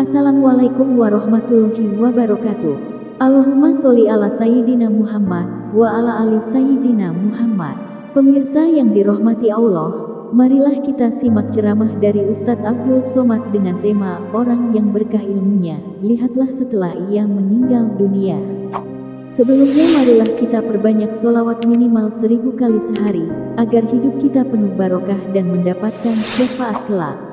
Assalamualaikum warahmatullahi wabarakatuh. Allahumma sholli ala Sayyidina Muhammad wa ala ali Sayyidina Muhammad. Pemirsa yang dirahmati Allah, marilah kita simak ceramah dari Ustadz Abdul Somad dengan tema orang yang berkah ilmunya, lihatlah setelah ia meninggal dunia. Sebelumnya marilah kita perbanyak sholawat minimal 1000 kali sehari, agar hidup kita penuh barokah dan mendapatkan syafaat kelak.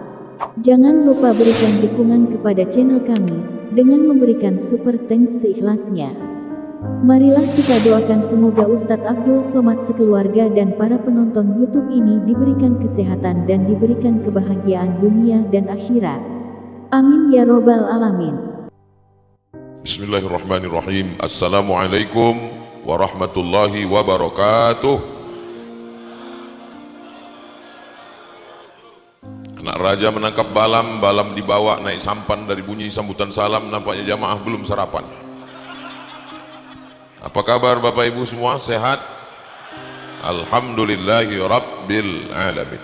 Jangan lupa berikan dukungan kepada channel kami, dengan memberikan super thanks seikhlasnya. Marilah kita doakan semoga Ustadz Abdul Somad sekeluarga dan para penonton YouTube ini diberikan kesehatan dan diberikan kebahagiaan dunia dan akhirat. Amin ya robbal alamin. Bismillahirrahmanirrahim. Assalamualaikum warahmatullahi wabarakatuh. Anak raja menangkap balam, balam dibawa naik sampan. Dari bunyi sambutan salam nampaknya jamaah belum sarapan. Apa kabar Bapak Ibu semua? Sehat? Alhamdulillahi Rabbil Alamin.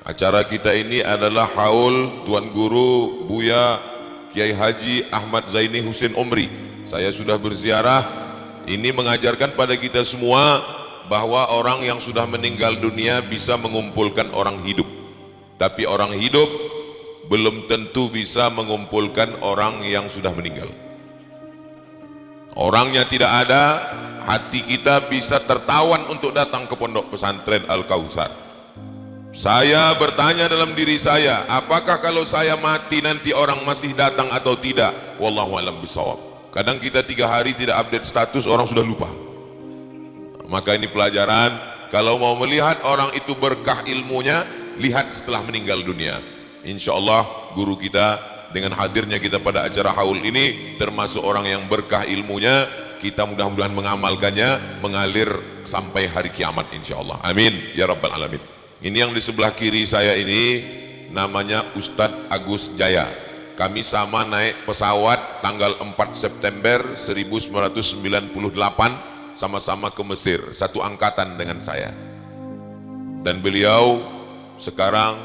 Acara kita ini adalah haul Tuan Guru Buya Kiai Haji Ahmad Zaini Husin Umri. Saya sudah berziarah. Ini mengajarkan pada kita semua bahwa orang yang sudah meninggal dunia bisa mengumpulkan orang hidup, tapi orang hidup belum tentu bisa mengumpulkan orang yang sudah meninggal. Orangnya tidak ada, hati kita bisa tertawan untuk datang ke pondok pesantren Al-Kautsar. Saya bertanya dalam diri saya, apakah kalau saya mati nanti orang masih datang atau tidak? Wallahu a'lam bishawab. Kadang kita 3 hari tidak update status, orang sudah lupa. Maka ini pelajaran, kalau mau melihat orang itu berkah ilmunya, lihat setelah meninggal dunia. Insya Allah guru kita dengan hadirnya kita pada acara haul ini termasuk orang yang berkah ilmunya. Kita mudah-mudahan mengamalkannya mengalir sampai hari kiamat insya Allah. Amin ya rabbal alamin. Ini yang di sebelah kiri saya ini namanya Ustadz Agus Jaya. Kami sama naik pesawat tanggal 4 September 1998 sama-sama ke Mesir, satu angkatan dengan saya. Dan beliau sekarang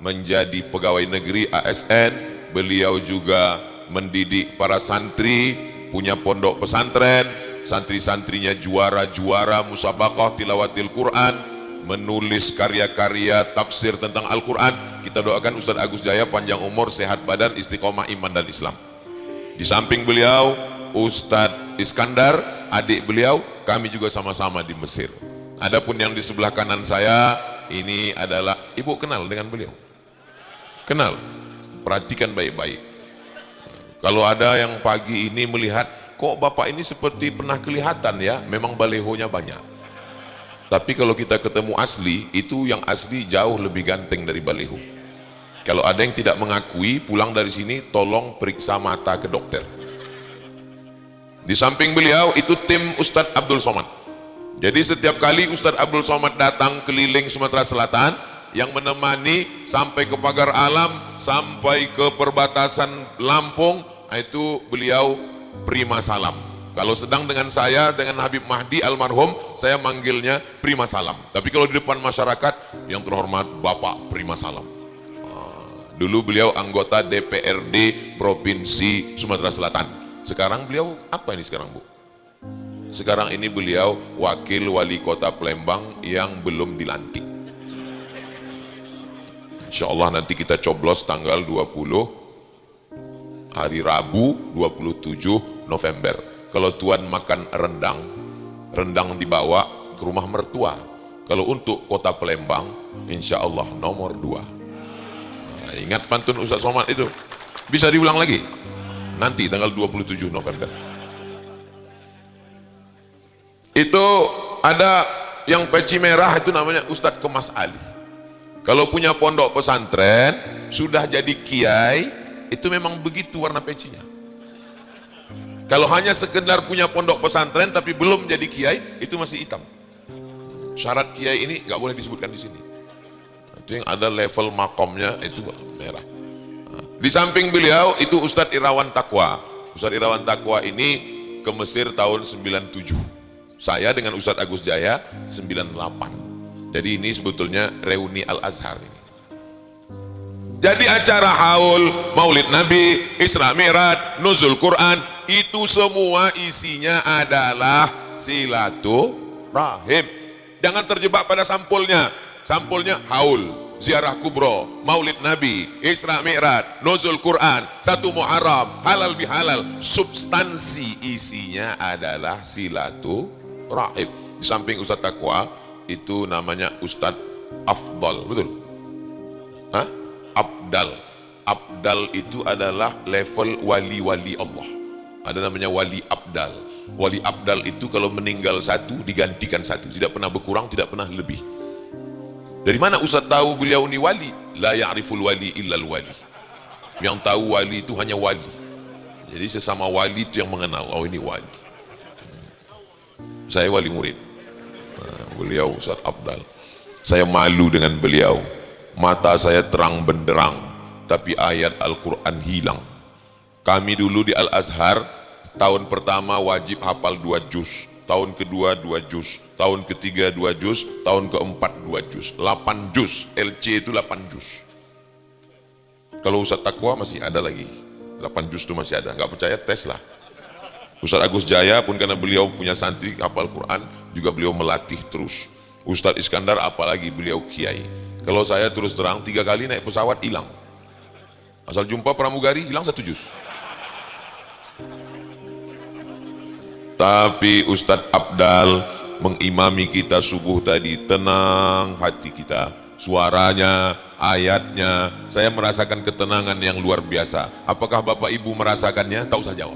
menjadi pegawai negeri ASN. Beliau juga mendidik para santri, punya pondok pesantren, santri-santrinya juara-juara musabaqah tilawatil Quran, menulis karya-karya tafsir tentang Al-Quran. Kita doakan Ustadz Agus Jaya panjang umur, sehat badan, istiqomah iman dan Islam. Di samping beliau Ustadz Iskandar, adik beliau, kami juga sama-sama di Mesir. Adapun yang di sebelah kanan saya ini adalah, ibu kenal dengan beliau? Kenal? Perhatikan baik-baik. Kalau ada yang pagi ini melihat, kok bapak ini seperti pernah kelihatan ya, memang balehonya banyak. Tapi kalau kita ketemu asli, itu yang asli jauh lebih ganteng dari baleho. Kalau ada yang tidak mengakui, pulang dari sini tolong periksa mata ke dokter. Di samping beliau itu tim Ustadz Abdul Somad. Jadi setiap kali Ustadz Abdul Somad datang keliling Sumatera Selatan, yang menemani sampai ke pagar alam, sampai ke perbatasan Lampung, itu beliau prima salam. Kalau sedang dengan saya, dengan Habib Mahdi almarhum, saya manggilnya prima salam. Tapi kalau di depan masyarakat, yang terhormat Bapak prima salam. Dulu beliau anggota DPRD Provinsi Sumatera Selatan. Sekarang beliau apa ini sekarang Bu? Sekarang ini beliau wakil wali kota Palembang yang belum dilantik. Insya Allah nanti kita coblos tanggal 20 hari Rabu 27 November. Kalau Tuan makan rendang, rendang dibawa ke rumah mertua. Kalau untuk kota Palembang, insya Allah nomor 2. Nah, ingat pantun Ustadz Somad itu, bisa diulang lagi nanti tanggal 27 November. Itu ada yang peci merah, itu namanya Ustadz Kemas Ali. Kalau punya pondok pesantren, sudah jadi kiai, itu memang begitu warna pecinya. Kalau hanya sekedar punya pondok pesantren tapi belum jadi kiai, itu masih hitam. Syarat kiai ini nggak boleh disebutkan di sini. Itu yang ada level makomnya itu merah. Di samping beliau itu Ustadz Irawan Taqwa. Ustadz Irawan Taqwa ini ke Mesir tahun 97. Saya dengan Ustadz Agus Jaya 98. Jadi ini sebetulnya reuni Al-Azhar ini. Jadi acara haul, maulid Nabi, Isra Mi'raj, nuzul Quran, itu semua isinya adalah silaturahim. Jangan terjebak pada sampulnya. Sampulnya haul, ziarah kubro, maulid Nabi, Isra Mi'raj, nuzul Quran, 1 Muharram, halal bihalal. Substansi isinya adalah silaturahim. Di samping Ustadz Taqwa, itu namanya Ustadz Afdal, betul? Hah? Abdal. Abdal itu adalah level wali-wali Allah. Ada namanya wali Abdal. Wali Abdal itu kalau meninggal satu digantikan satu, tidak pernah berkurang, tidak pernah lebih. Dari mana Ustaz tahu beliau ini wali? La ya'riful wali illal wali. Yang tahu wali itu hanya wali. Jadi sesama wali itu yang mengenal, oh ini wali. Saya wali murid. Beliau Ustaz Abdal. Saya malu dengan beliau. Mata saya terang benderang, tapi ayat Al-Quran hilang. Kami dulu di Al-Azhar, tahun pertama wajib hafal 2 juz, tahun kedua 2 juz, tahun ketiga 2 juz, tahun keempat 2 juz, 8 juz, LC itu 8 juz. Kalau Ustaz Taqwa masih ada lagi, 8 juz itu masih ada, nggak percaya tes lah. Ustaz Agus Jaya pun karena beliau punya santri hafal Quran, juga beliau melatih terus. Ustaz Iskandar apalagi beliau kiai. Kalau saya terus terang 3 kali naik pesawat hilang. Asal jumpa pramugari hilang 1 juz. Tapi Ustadz Abdal mengimami kita subuh tadi, tenang hati kita, suaranya, ayatnya, saya merasakan ketenangan yang luar biasa. Apakah Bapak Ibu merasakannya? Tak usah jawab.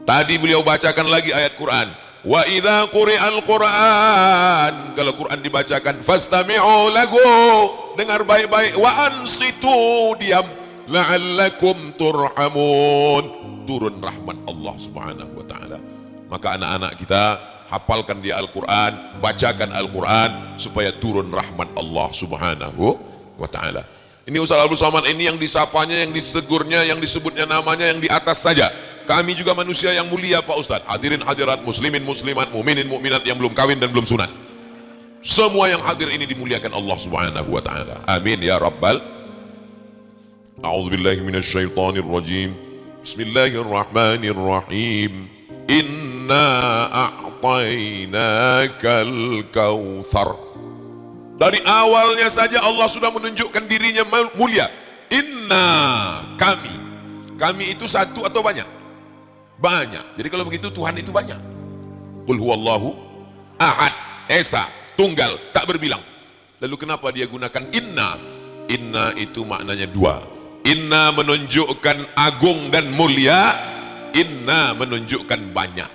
Tadi beliau bacakan lagi ayat Quran. Wa idza quri'al Quran, kalau Quran dibacakan, fastami'u lahu, dengar baik-baik, wa ansitu, diam, la'allakum turhamun, turun rahmat Allah Subhanahu wa taala. Maka anak-anak kita hafalkan di Al-Quran, bacakan Al-Quran supaya turun rahmat Allah Subhanahu wa taala. Ini Ustaz Abdul Somad ini yang disapanya, yang disegurnya, yang disebutnya namanya yang di atas saja. Kami juga manusia yang mulia Pak Ustaz. Hadirin hadirat, muslimin muslimat, mukminin mukminat yang belum kawin dan belum sunat. Semua yang hadir ini dimuliakan Allah Subhanahu wa taala. Amin ya rabbal. A'udzubillahi minasyaitonir rajim. Bismillahirrahmanirrahim. Inna a'tainakal kautsar. Dari awalnya saja Allah sudah menunjukkan dirinya mulia. Inna, kami. Kami itu satu atau banyak? Banyak. Jadi kalau begitu Tuhan itu banyak. Qul huwallahu ahad, esa, tunggal, tak berbilang. Lalu kenapa dia gunakan inna? Inna itu maknanya 2. Inna menunjukkan agung dan mulia, inna menunjukkan banyak.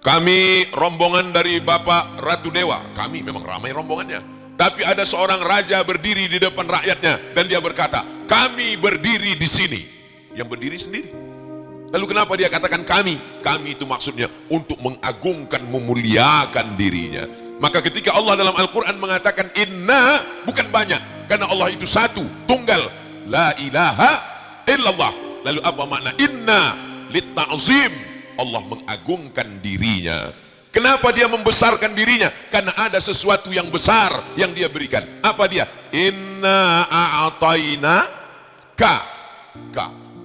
Kami rombongan dari Bapak Ratu Dewa, kami memang ramai rombongannya, tapi ada seorang raja berdiri di depan rakyatnya dan dia berkata, kami berdiri di sini. Yang berdiri sendiri. Lalu kenapa dia katakan kami? Kami itu maksudnya untuk mengagungkan, memuliakan dirinya. Maka ketika Allah dalam Al-Quran mengatakan inna, bukan banyak, karena Allah itu satu, tunggal, la ilaha illallah. Lalu apa makna inna? Litta'zim, Allah mengagungkan dirinya. Kenapa dia membesarkan dirinya? Karena ada sesuatu yang besar yang dia berikan. Apa dia? Inna a'tayna ka.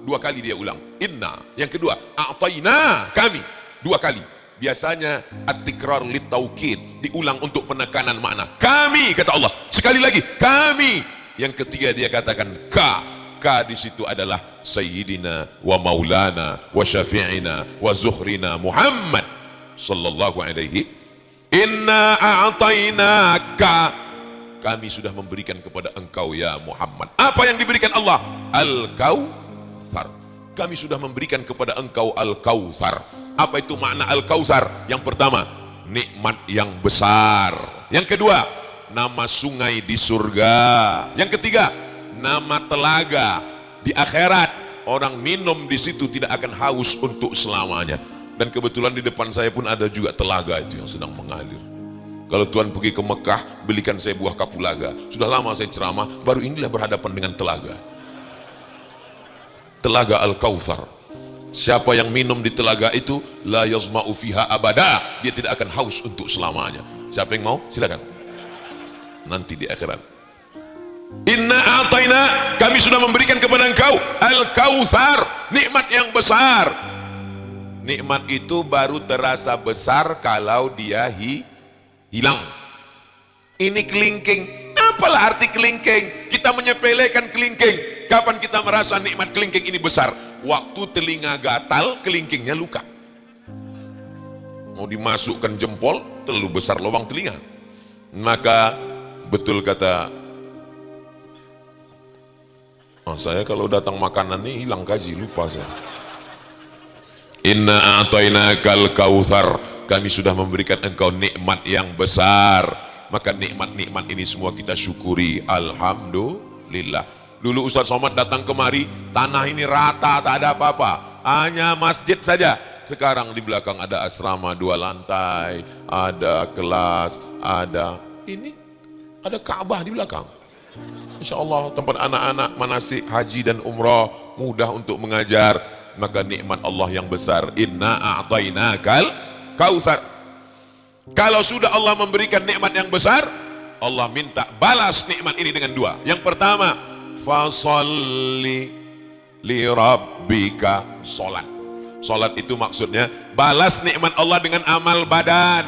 2 kali dia ulang, inna. Yang kedua, a'tayna, kami, 2 kali. Biasanya at-tikrar lit-taukid, diulang untuk penekanan makna. Kami, kata Allah. Sekali lagi, kami. Yang ketiga dia katakan ka. Ka di situ adalah sayyidina wa maulana wa syafi'ina wa zuhrina Muhammad sallallahu alaihi. Inna a'tainaka, kami sudah memberikan kepada engkau ya Muhammad. Apa yang diberikan Allah? Al-Kautsar. Kami sudah memberikan kepada engkau Al-Kautsar. Apa itu makna Al-Kautsar? Yang pertama, nikmat yang besar. Yang kedua, nama sungai di surga. Yang ketiga, nama telaga di akhirat. Orang minum di situ tidak akan haus untuk selamanya. Dan kebetulan di depan saya pun ada juga telaga itu yang sedang mengalir. Kalau Tuhan pergi ke Mekah, belikan saya buah kapulaga. Sudah lama saya ceramah, baru inilah berhadapan dengan telaga. Telaga Al-Kautsar. Siapa yang minum di telaga itu, la yazma'u fiha abada, dia tidak akan haus untuk selamanya. Siapa yang mau? Silakan. Nanti di akhirat. Inna a'taina, kami sudah memberikan kepada engkau al-kautsar, nikmat yang besar. Nikmat itu baru terasa besar kalau dia hilang. Ini kelingking. Apalah arti kelingking? Kita menyepelekan kelingking. Kapan kita merasa nikmat kelingking ini besar? Waktu telinga gatal, kelingkingnya luka. Mau dimasukkan jempol, terlalu besar lubang telinga. Maka betul kata saya, kalau datang makanan ini hilang gaji, lupa saya. Inna a'tainakal kautsar, kami sudah memberikan engkau nikmat yang besar. Maka nikmat-nikmat ini semua kita syukuri. Alhamdulillah. Dulu Ustaz Somad datang kemari, tanah ini rata, tak ada apa-apa, hanya masjid saja. Sekarang di belakang ada asrama 2 lantai, ada kelas, ada Ka'bah di belakang. Insya Allah tempat anak-anak manasik haji dan umrah, mudah untuk mengajar. Maka nikmat Allah yang besar. Inna a'tainakal kautsar. Kalau sudah Allah memberikan nikmat yang besar, Allah minta balas nikmat ini dengan 2. Yang pertama, fasalli li rabbika, salat. Salat itu maksudnya balas nikmat Allah dengan amal badan.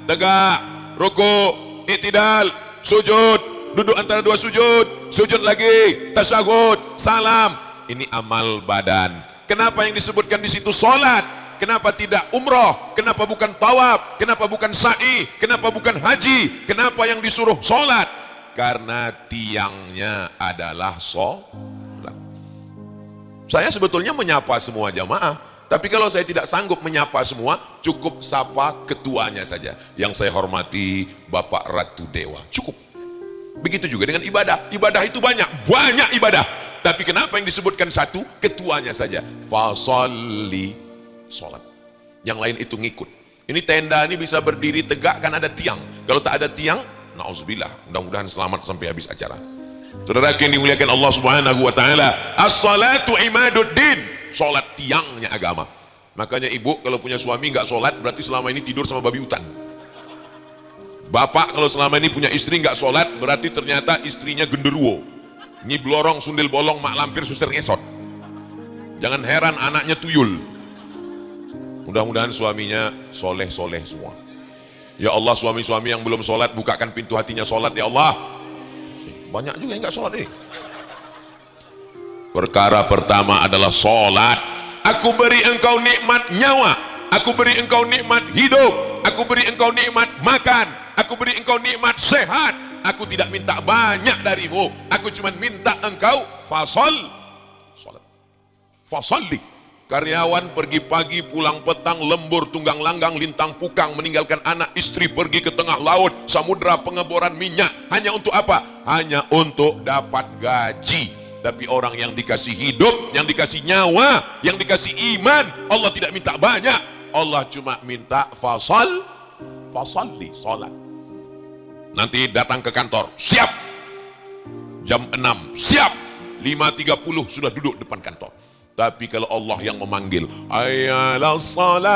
Tegak, ruku, i'tidal, sujud, duduk antara 2 sujud, sujud lagi, tasyahud, salam. Ini amal badan. Kenapa yang disebutkan di situ salat? Kenapa tidak umroh? Kenapa bukan tawaf? Kenapa bukan sa'i? Kenapa bukan haji? Kenapa yang disuruh salat? Karena tiangnya adalah salat. Saya sebetulnya menyapa semua jamaah, tapi kalau saya tidak sanggup menyapa semua, cukup sapa ketuanya saja. Yang saya hormati Bapak Ratu Dewa, cukup. Begitu juga dengan ibadah. Ibadah itu banyak ibadah. Tapi kenapa yang disebutkan satu? Ketuanya saja. Fasalli, salat. Yang lain itu ngikut. Ini tenda ini bisa berdiri tegak kan ada tiang. Kalau tak ada tiang, na'udzubillah, mudah-mudahan selamat sampai habis acara. Saudara yang dimuliakan Allah Subhanahu wa taala, as-salatu imaduddin, salat tiangnya agama. Makanya ibu kalau punya suami nggak salat, berarti selama ini tidur sama babi hutan. Bapak kalau selama ini punya istri nggak sholat, berarti ternyata istrinya genderuwo, nyi blorong, sundil bolong, mak lampir, suster ngesot. Jangan heran anaknya tuyul. Mudah-mudahan suaminya soleh-soleh semua. Ya Allah, suami-suami yang belum sholat, bukakan pintu hatinya sholat ya Allah. Banyak juga yang nggak sholat ini. Perkara pertama adalah sholat. Aku beri engkau nikmat nyawa, aku beri engkau nikmat hidup, aku beri engkau nikmat makan, aku beri engkau nikmat sehat. Aku tidak minta banyak darimu, aku cuma minta engkau salat. Fasalli. Karyawan pergi pagi pulang petang, lembur tunggang langgang lintang pukang, meninggalkan anak istri pergi ke tengah laut, samudra pengeboran minyak. Hanya untuk apa? Hanya untuk dapat gaji. Tapi orang yang dikasih hidup, yang dikasih nyawa, yang dikasih iman, Allah tidak minta banyak. Allah cuma minta fasalli, salat. Nanti datang ke kantor, siap. Jam 6, siap. 5.30 sudah duduk depan kantor. Tapi kalau Allah yang memanggil, hayyalah salat,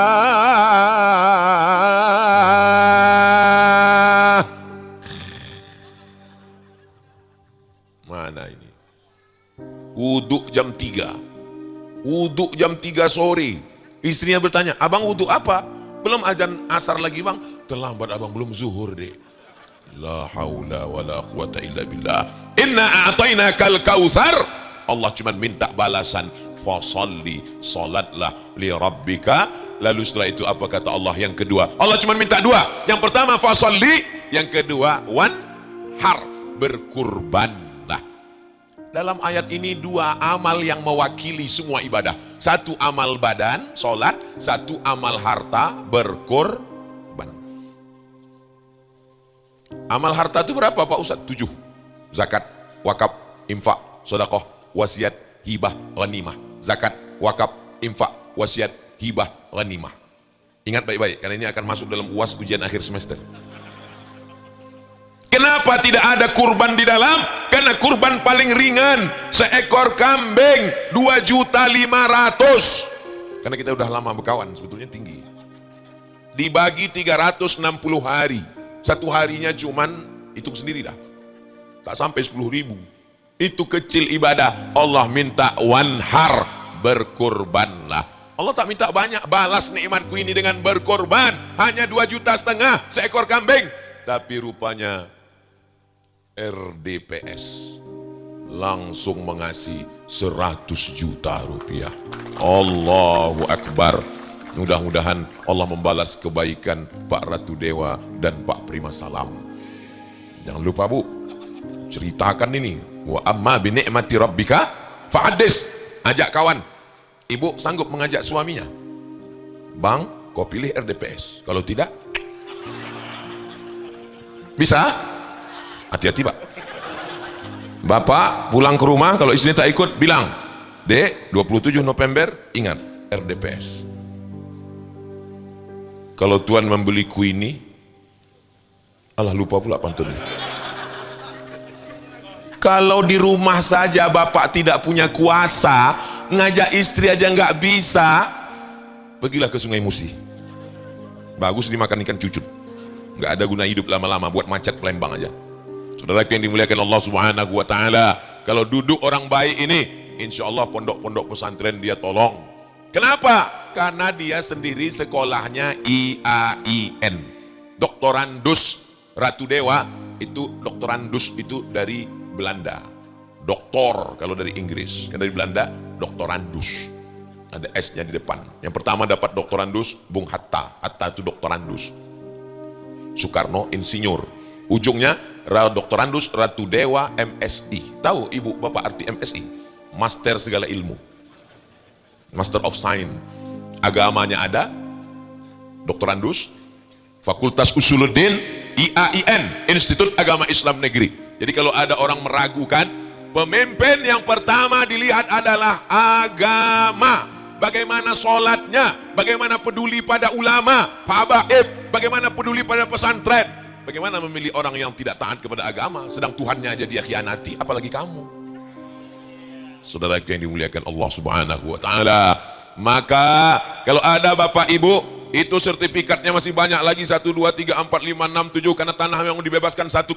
mana ini? Wuduk jam 3, wuduk jam 3 sore. Istrinya bertanya, abang wuduk apa? Belum azan asar lagi bang. Terlambat abang, belum zuhur deh. La haula wa la quwata illa billah. Inna a'tainakal kautsar. Allah cuma minta balasan. Fasalli, salatlah li rabbika. Lalu setelah itu apa kata Allah yang kedua? Allah cuma minta 2. Yang pertama fasalli, yang kedua wanhar, berkurbanlah. Dalam ayat ini 2 amal yang mewakili semua ibadah. 1 amal badan, salat, 1 amal harta, berkurban. Amal harta itu berapa Pak Ustaz? 7. Zakat, wakaf, infak, sedekah, wasiat, hibah, ghanimah. Zakat, wakaf, infak, wasiat, hibah, ghanimah. Ingat baik-baik karena ini akan masuk dalam UAS ujian akhir semester. Kenapa tidak ada kurban di dalam? Karena kurban paling ringan, seekor kambing 2.500.000. Karena kita udah lama berkawan, sebetulnya tinggi. Dibagi 360 hari. Satu harinya cuman hitung sendiri dah, tak sampai 10.000. Itu kecil ibadah. Allah minta wanhar, berkurbanlah. Allah tak minta banyak, balas nikmatku ini dengan berkorban. Hanya 2,5 juta seekor kambing. Tapi rupanya RDPS langsung mengasih 100 juta rupiah. Allahu Akbar. Mudah-mudahan Allah membalas kebaikan Pak Ratu Dewa dan Pak Prima Salam. Jangan lupa Bu, ceritakan ini. Wa amma bi ni'mati rabbika fahadis. Ajak kawan. Ibu sanggup mengajak suaminya. Bang, kau pilih RDPS. Kalau tidak, bisa? Hati-hati Pak. Bapak pulang ke rumah, kalau istri tak ikut, bilang, Dek, 27 November, ingat, RDPS. Kalau Tuhan membeli kuini, Allah lupa pula pantunnya. Kalau di rumah saja Bapak tidak punya kuasa, ngajak istri aja nggak bisa, pergilah ke Sungai Musi. Bagus dimakan ikan cucut. Nggak ada guna hidup lama-lama, buat macet Palembang aja. Saudara yang dimuliakan Allah Subhanahu wa Ta'ala, kalau duduk orang baik ini, insya Allah pondok-pondok pesantren dia tolong. Kenapa? Karena dia sendiri sekolahnya IAIN, doktorandus. Ratu Dewa itu doktorandus itu dari Belanda, doktor kalau dari Inggris, kan dari Belanda doktorandus, ada S-nya di depan. Yang pertama dapat doktorandus Bung Hatta, Hatta itu doktorandus. Soekarno insinyur, ujungnya doktorandus Ratu Dewa MSI. Tahu ibu bapak arti MSI? Master segala ilmu, Master of Science. Agamanya ada, doktorandus, Fakultas Usuluddin, IAIN, Institut Agama Islam Negeri. Jadi kalau ada orang meragukan, pemimpin yang pertama dilihat adalah agama. Bagaimana sholatnya, bagaimana peduli pada ulama, Pak Habaib, bagaimana peduli pada pesantren, bagaimana memilih orang yang tidak taat kepada agama, sedang Tuhannya aja dia khianati, apalagi kamu. Saudara yang dimuliakan Allah Subhanahu wa Ta'ala, maka kalau ada bapak ibu, itu sertifikatnya masih banyak lagi, 1, 2, 3, 4, 5, 6, 7, karena tanah yang dibebaskan 1,5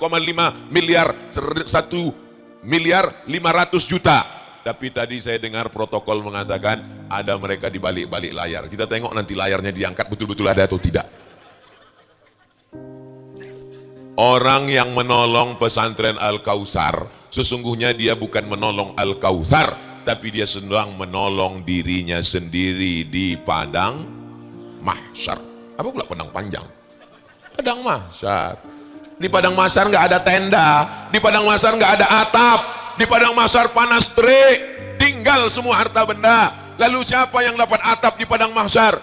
miliar, 1 miliar 500 juta. Tapi tadi saya dengar protokol mengatakan ada mereka di balik-balik layar. Kita tengok nanti layarnya diangkat betul-betul ada atau tidak. Orang yang menolong pesantren Al-Kautsar, sesungguhnya dia bukan menolong Al-Kautsar, tapi dia sedang menolong dirinya sendiri di padang mahsyar. Apa pula padang panjang? Padang mahsyar. Di padang mahsyar nggak ada tenda, di padang mahsyar nggak ada atap, di padang mahsyar panas terik, tinggal semua harta benda. Lalu siapa yang dapat atap di padang mahsyar?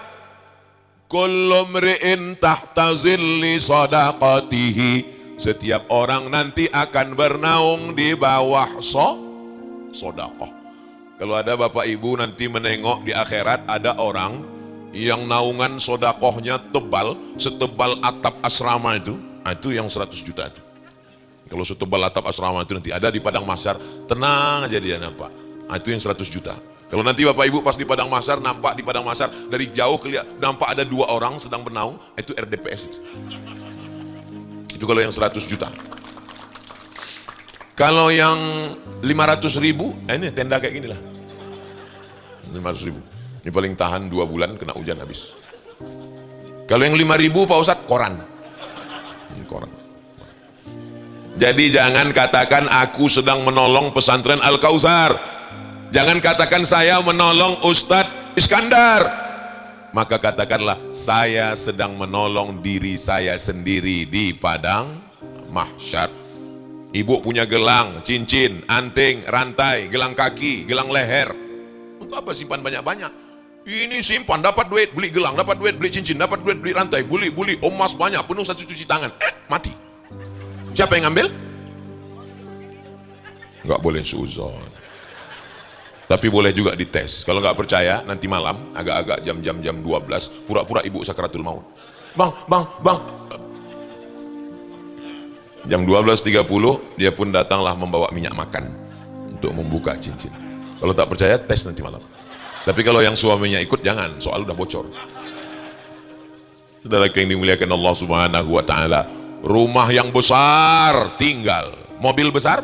Kullu mri'in tahta zilli sadaqatihi. Setiap orang nanti akan bernaung di bawah sedekah. Kalau ada bapak ibu nanti menengok di akhirat, ada orang yang naungan sedekahnya tebal, setebal atap asrama itu yang 100 juta itu. Kalau setebal atap asrama itu nanti ada di padang mahsyar, tenang aja dia nampak. Itu yang 100 juta. Kalau nanti bapak ibu pas di padang mahsyar, nampak di padang mahsyar dari jauh kelihatan, nampak ada 2 orang sedang bernaung, itu RDPS itu. Itu kalau yang 100 juta. Kalau yang 500 ribu, ini tenda kayak gini lah. 500 ribu. Ini paling tahan 2 bulan kena hujan habis. Kalau yang 5.000 Pak Ustadz, koran. Koran. Jadi jangan katakan aku sedang menolong pesantren Al-Kautsar. Jangan katakan saya menolong Ustadz Iskandar. Maka katakanlah saya sedang menolong diri saya sendiri di padang mahsyar. Ibu punya gelang, cincin, anting, rantai, gelang kaki, gelang leher. Untuk apa simpan banyak-banyak? Ini simpan, dapat duit beli gelang, dapat duit beli cincin, dapat duit beli rantai, beli emas banyak, penuh 1 cuci tangan. Mati. Siapa yang ngambil? Nggak boleh suuzon. Tapi boleh juga dites. Kalau nggak percaya, nanti malam agak-agak jam 12, pura-pura ibu sakaratul maut. Bang. Jam 12.30 dia pun datanglah membawa minyak makan untuk membuka cincin. Kalau tak percaya, tes nanti malam. Tapi kalau yang suaminya ikut jangan, soal udah bocor. Saudara yang dimuliakan Allah Subhanahu wa Ta'ala, rumah yang besar tinggal, mobil besar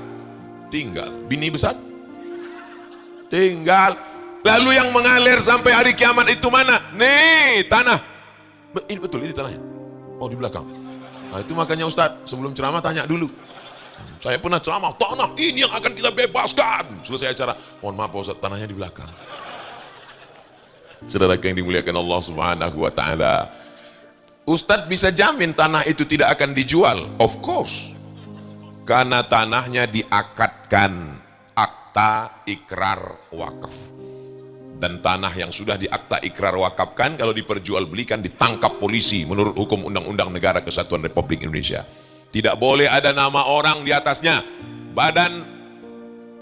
tinggal. Bini besar? Tinggal. Lalu yang mengalir sampai hari kiamat itu mana? Nih, tanah. Ini betul, ini tanahnya. Oh, di belakang. Nah, itu makanya Ustadz, sebelum ceramah tanya dulu. Saya pernah ceramah, tanah ini yang akan kita bebaskan. Selesai acara, mohon maaf Ustadz, tanahnya di belakang. Saudara yang dimuliakan Allah Subhanahu wa Ta'ala, Ustadz bisa jamin tanah itu tidak akan dijual? Of course. Karena tanahnya diakadkan akta ikrar wakaf. Dan tanah yang sudah diakta ikrar wakafkan, kalau diperjualbelikan ditangkap polisi menurut hukum Undang-Undang Negara Kesatuan Republik Indonesia. Tidak boleh ada nama orang di atasnya. Badan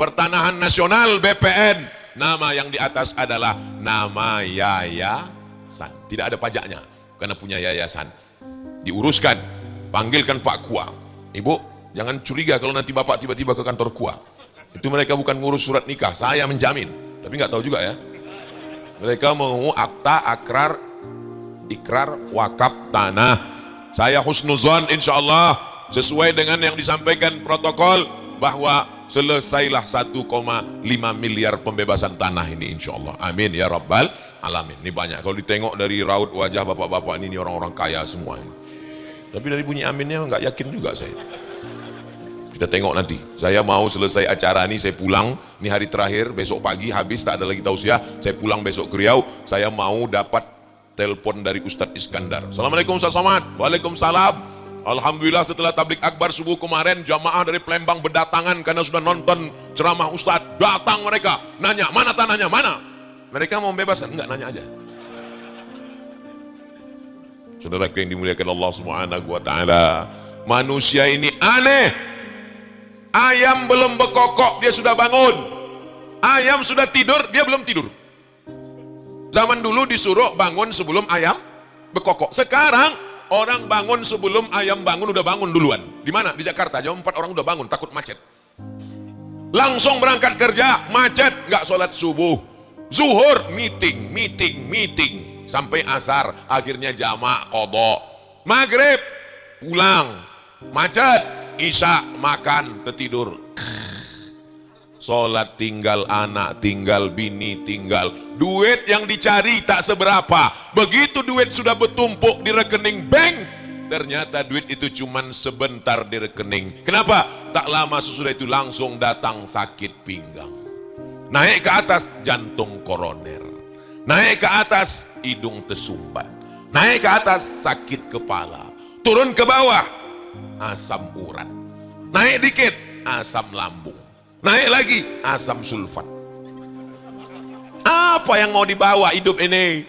Pertanahan Nasional BPN, nama yang di atas adalah nama yayasan. Tidak ada pajaknya karena punya yayasan. Diuruskan, panggilkan Pak Kua. Ibu, jangan curiga kalau nanti Bapak tiba-tiba ke kantor Kua. Itu mereka bukan ngurus surat nikah, saya menjamin. Tapi nggak tahu juga ya. Mereka mau akta ikrar wakaf tanah. Saya husnuzon insya Allah sesuai dengan yang disampaikan protokol bahwa selesailah 1,5 miliar pembebasan tanah ini insya Allah. Amin ya rabbal alamin. Ini banyak kalau ditengok dari raut wajah bapak-bapak ini orang-orang kaya semua ini. Tapi dari bunyi aminnya nggak yakin juga saya. Kita tengok nanti. Saya mau selesai acara ini, saya pulang. Ini hari terakhir, besok pagi habis, tak ada lagi tausiah. Saya pulang besok ke Riau. Saya mau dapat telepon dari Ustadz Iskandar. Assalamualaikum Ustadz Somad. Waalaikumsalam. Alhamdulillah setelah tablik akbar subuh kemarin, jamaah dari Palembang berdatangan karena sudah nonton ceramah Ustadz. Datang mereka, nanya, mana tanahnya, mana? Mereka mau bebaskan? Enggak, nanya aja. Saudara yang dimuliakan Allah Subhanahu wa Ta'ala, manusia ini aneh. Ayam belum berkokok, dia sudah bangun. Ayam sudah tidur, dia belum tidur. Zaman dulu disuruh bangun sebelum ayam berkokok. Sekarang orang bangun sebelum ayam bangun, udah bangun duluan. Di mana? Di Jakarta, jam 4 orang udah bangun, takut macet. Langsung berangkat kerja, macet, nggak sholat subuh. Zuhur, meeting. Sampai asar, akhirnya jamak, qadha. Maghrib, pulang, macet. Isya makan, tertidur. Sholat tinggal, anak tinggal, bini tinggal. Duit yang dicari tak seberapa. Begitu duit sudah bertumpuk di rekening bank, ternyata duit itu cuman sebentar di rekening. Kenapa? Tak lama sesudah itu langsung datang sakit pinggang. Naik ke atas jantung koroner. Naik ke atas hidung tersumbat. Naik ke atas sakit kepala. Turun ke bawah asam urat, naik dikit asam lambung, naik lagi asam sulfat. Apa yang mau dibawa hidup ini?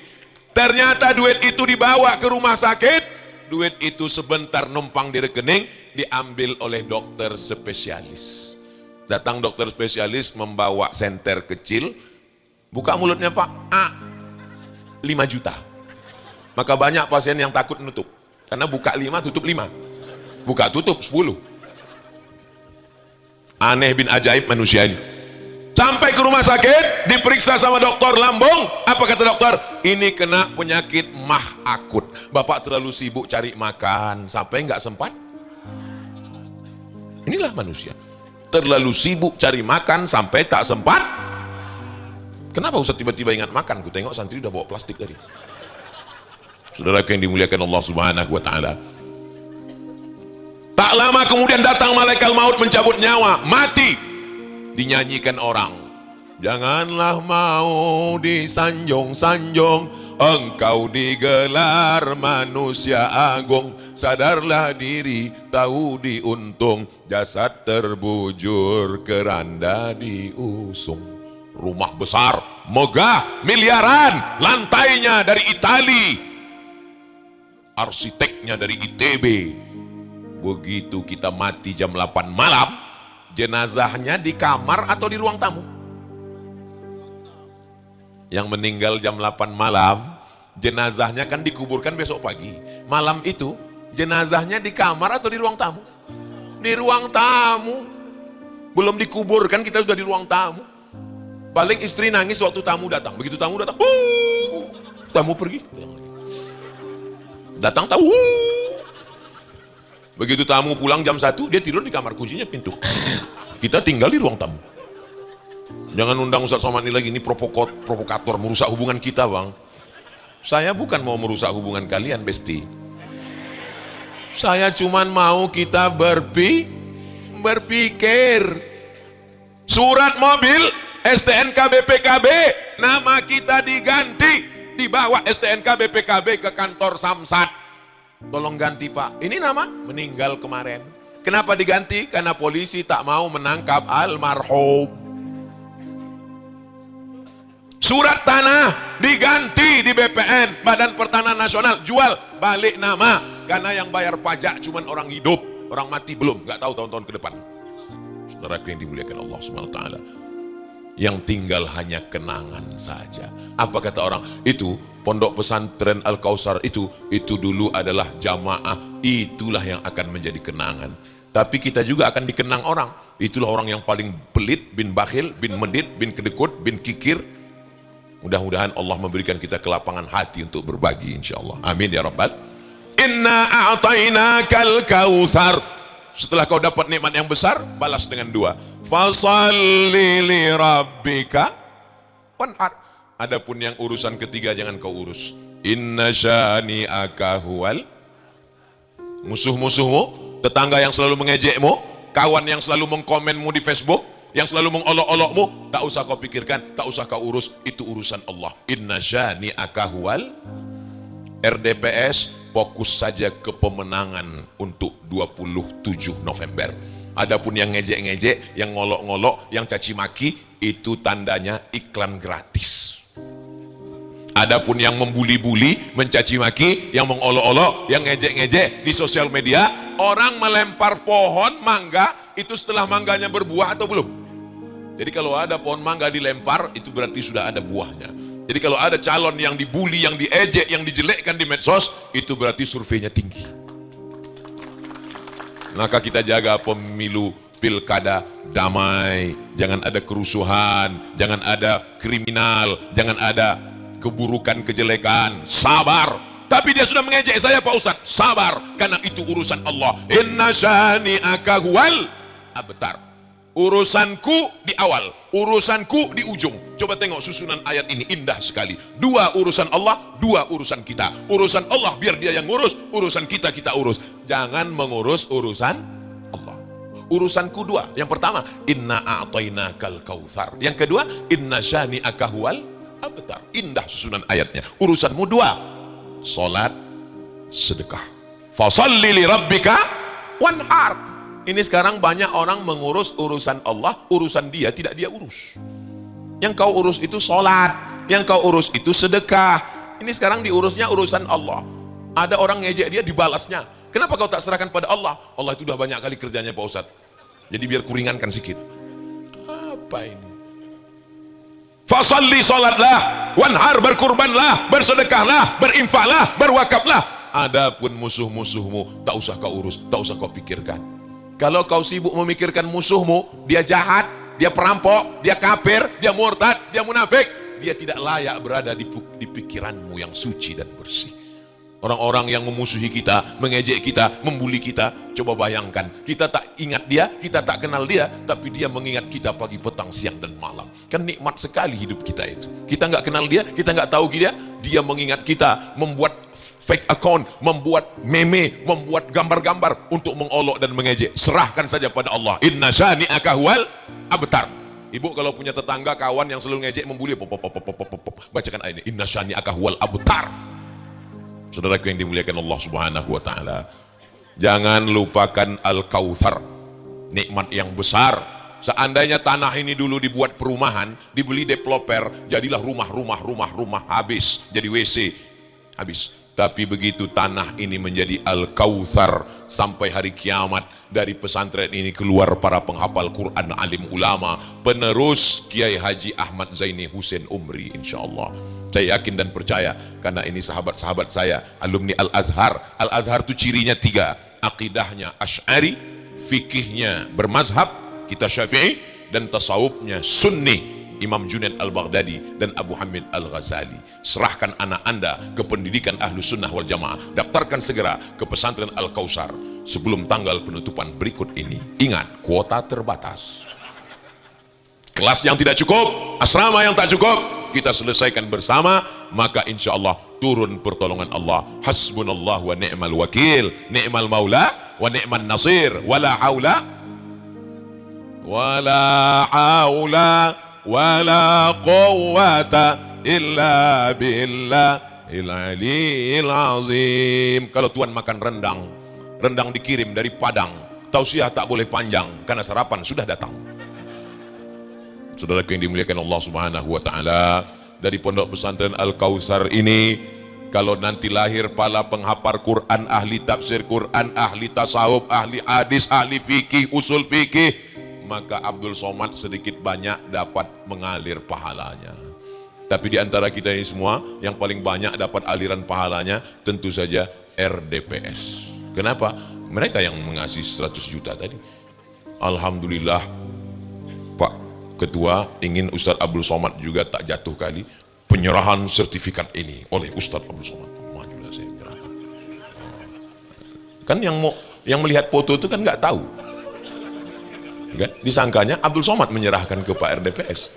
Ternyata duit itu dibawa ke rumah sakit, duit itu sebentar numpang di rekening, diambil oleh dokter spesialis. Datang dokter spesialis membawa senter kecil, buka mulutnya Pak, 5 juta. Maka banyak pasien yang takut nutup, karena buka 5 tutup 5. Buka tutup 10. Aneh bin ajaib manusia ini. Sampai ke rumah sakit, diperiksa sama dokter lambung. Apa kata dokter? Ini kena penyakit mah akut. Bapak terlalu sibuk cari makan sampai nggak sempat. Inilah manusia. Terlalu sibuk cari makan sampai tak sempat. Kenapa Ustaz tiba-tiba ingat makan? Ku tengok santri udah bawa plastik tadi. Saudara yang dimuliakan Allah Subhanahu wa Ta'ala. Tak lama kemudian datang malaikat maut mencabut nyawa, mati. Dinyanyikan orang, janganlah mau disanjung-sanjung, engkau digelar manusia agung. Sadarlah diri, tahu diuntung, jasad terbujur, keranda diusung. Rumah besar, megah, miliaran, lantainya dari Itali, arsiteknya dari ITB. Begitu kita mati jam 8 malam, jenazahnya di kamar atau di ruang tamu? Yang meninggal jam 8 malam, jenazahnya kan dikuburkan besok pagi. Malam itu, jenazahnya di kamar atau di ruang tamu? Di ruang tamu. Belum dikuburkan, kita sudah di ruang tamu. Paling istri nangis waktu tamu datang. Begitu tamu datang, tamu pergi. Datang tahu, Begitu tamu pulang jam 1, dia tidur di kamar, kuncinya pintu. Kita tinggal di ruang tamu. Jangan undang Ustaz Somad ini lagi, ini provokator, merusak hubungan kita bang. Saya bukan mau merusak hubungan kalian besti. Saya cuman mau kita berpikir. Surat mobil STNK BPKB, nama kita diganti, dibawa STNK BPKB ke kantor Samsat. Tolong ganti Pak, ini nama meninggal kemarin. Kenapa diganti? Karena polisi tak mau menangkap almarhum. Surat tanah diganti di BPN, Badan Pertanahan Nasional, jual balik nama. Karena yang bayar pajak cuman orang hidup, orang mati belum, nggak tahu tahun-tahun ke depan. Saudara yang dimuliakan Allah SWT, yang tinggal hanya kenangan saja. Apa kata orang? Itu Pondok Pesantren Al-Kausar itu dulu adalah jamaah, itulah yang akan menjadi kenangan. Tapi kita juga akan dikenang orang. Itulah orang yang paling pelit, bin bakhil, bin medit, bin kedekut, bin kikir. Mudah-mudahan Allah memberikan kita kelapangan hati untuk berbagi insyaallah. Amin ya rabbal. Inna a'tainakal kautsar. Setelah kau dapat nikmat yang besar, balas dengan 2. Fasalli li rabbika wanhar. Adapun yang urusan ketiga jangan kau urus. Inna syani'aka huwal. Musuh-musuhmu, tetangga yang selalu mengejekmu, kawan yang selalu mengkomenmu di Facebook, yang selalu mengolok-olokmu, tak usah kau pikirkan, tak usah kau urus, itu urusan Allah. Inna syani'aka huwal. RDPS fokus saja ke pemenangan untuk 27 November. Adapun yang ngejek-ngejek, yang ngolok-ngolok, yang caci maki, itu tandanya iklan gratis. Adapun yang membuli-buli, mencaci maki, yang mengolok-olok, yang ngejek-ngejek di sosial media, orang melempar pohon mangga, itu setelah mangganya berbuah atau belum? Jadi kalau ada pohon mangga dilempar, itu berarti sudah ada buahnya. Jadi kalau ada calon yang dibuli, yang diejek, yang dijelekkan di medsos, itu berarti surveinya tinggi. Maka kita jaga pemilu pilkada damai, jangan ada kerusuhan, jangan ada kriminal, jangan ada keburukan, kejelekan. Sabar. Tapi dia sudah mengejek saya Pak Ustadz, sabar, karena itu urusan Allah. Inna syani'aka huwal abtar. Urusanku di awal, urusanku di ujung. Coba tengok susunan ayat ini, indah sekali. 2 urusan Allah, 2 urusan kita. Urusan Allah biar dia yang ngurus, urusan kita urus. Jangan mengurus urusan Allah. Urusanku 2. Yang pertama, inna a'tainakal kautsar. Yang kedua, inna syani'aka huwal abtar. Indah susunan ayatnya. Urusanmu 2, salat, sedekah. Fasalli li rabbika wanhar. Ini sekarang banyak orang mengurus urusan Allah, urusan dia tidak dia urus. Yang kau urus itu salat, yang kau urus itu sedekah. Ini sekarang diurusnya urusan Allah. Ada orang ngejek dia, dibalasnya. Kenapa kau tak serahkan pada Allah? Allah itu udah banyak kali kerjanya Pak Ustadz. Jadi biar kuringankan sedikit. Apa ini? Fasalli, salatlah, wanhar, berkurbanlah, bersedekahlah, berinfaklah, berwakaflah. Adapun musuh-musuhmu tak usah kau urus, tak usah kau pikirkan. Kalau kau sibuk memikirkan musuhmu, dia jahat, dia perampok, dia kafir, dia murtad, dia munafik, dia tidak layak berada di pikiranmu yang suci dan bersih. Orang-orang yang memusuhi kita, mengejek kita, membuli kita, coba bayangkan, kita tak ingat dia, kita tak kenal dia, tapi dia mengingat kita pagi, petang, siang, dan malam. Kan nikmat sekali hidup kita itu. Kita nggak kenal dia, kita nggak tahu dia mengingat kita, membuat fake account, membuat meme, membuat gambar-gambar untuk mengolok dan mengejek. Serahkan saja pada Allah. Inna syani'aka huwal abtar. Ibu kalau punya tetangga, kawan yang selalu ngejek, membuli, bacakan ayat ini. Inna syani'aka huwal abtar. Saudaraku yang dimuliakan Allah Subhanahu wa taala, jangan lupakan Al-Kautsar, nikmat yang besar. Seandainya tanah ini dulu dibuat perumahan, dibeli developer, jadilah rumah habis, jadi WC habis. Tapi begitu tanah ini menjadi Al-Kautsar, sampai hari kiamat dari pesantren ini keluar para penghafal Quran, alim ulama, penerus Kiai Haji Ahmad Zaini Husain Umri, insyaallah. Saya yakin dan percaya, karena ini sahabat-sahabat saya, alumni Al-Azhar. Al-Azhar itu cirinya 3, akidahnya Asy'ari, fikihnya bermazhab, kita Syafi'i, dan tasawufnya Sunni, Imam Junaid Al-Baghdadi dan Abu Hamid Al-Ghazali. Serahkan anak Anda ke pendidikan Ahlus Sunnah wal Jamaah. Daftarkan segera ke pesantren Al-Kautsar. sebelum tanggal penutupan berikut ini. Ingat, kuota terbatas. Kelas yang tidak cukup, asrama yang tak cukup, kita selesaikan bersama, maka insya Allah turun pertolongan Allah. Hasbunallah wa ni'mal wakil, ni'mal maula wa ni'man nasir, wala haula wala quwwata illa billahil aliyil azim. Kalau Tuhan makan rendang dikirim dari Padang, tausiah tak boleh panjang karena sarapan sudah datang. Saudara yang dimuliakan Allah Subhanahu wa taala, dari Pondok Pesantren Al-Kautsar ini, kalau nanti lahir pala penghafal Quran, ahli tafsir Quran, ahli tasawuf, ahli hadis, ahli fikih, usul fikih, maka Abdul Somad sedikit banyak dapat mengalir pahalanya. Tapi di antara kita ini semua, yang paling banyak dapat aliran pahalanya tentu saja RDPS. Kenapa? Mereka yang mengasih 100 juta tadi. Alhamdulillah, Pak Ketua ingin Ustadz Abdul Somad juga tak jatuh kali penyerahan sertifikat ini oleh Ustadz Abdul Somad. Majulah saya menyerahkan. Kan yang melihat foto itu kan nggak tahu. Kan? Disangkanya Abdul Somad menyerahkan ke Pak RDPS.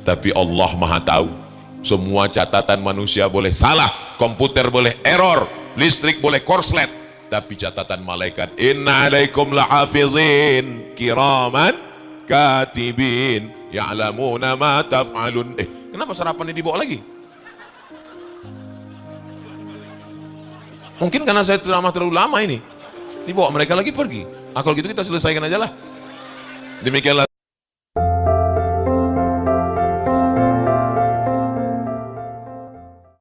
Tapi Allah Maha tahu. Semua catatan manusia boleh salah, komputer boleh error, listrik boleh korslet, tapi catatan malaikat, inna alaikum lahafizin kiraman katibin ya'lamuna ma taf'alun. Kenapa sarapannya dibawa lagi? Mungkin karena saya ceramah terlalu lama ini, dibawa mereka lagi pergi. Kalau gitu kita selesaikan aja lah. Demikianlah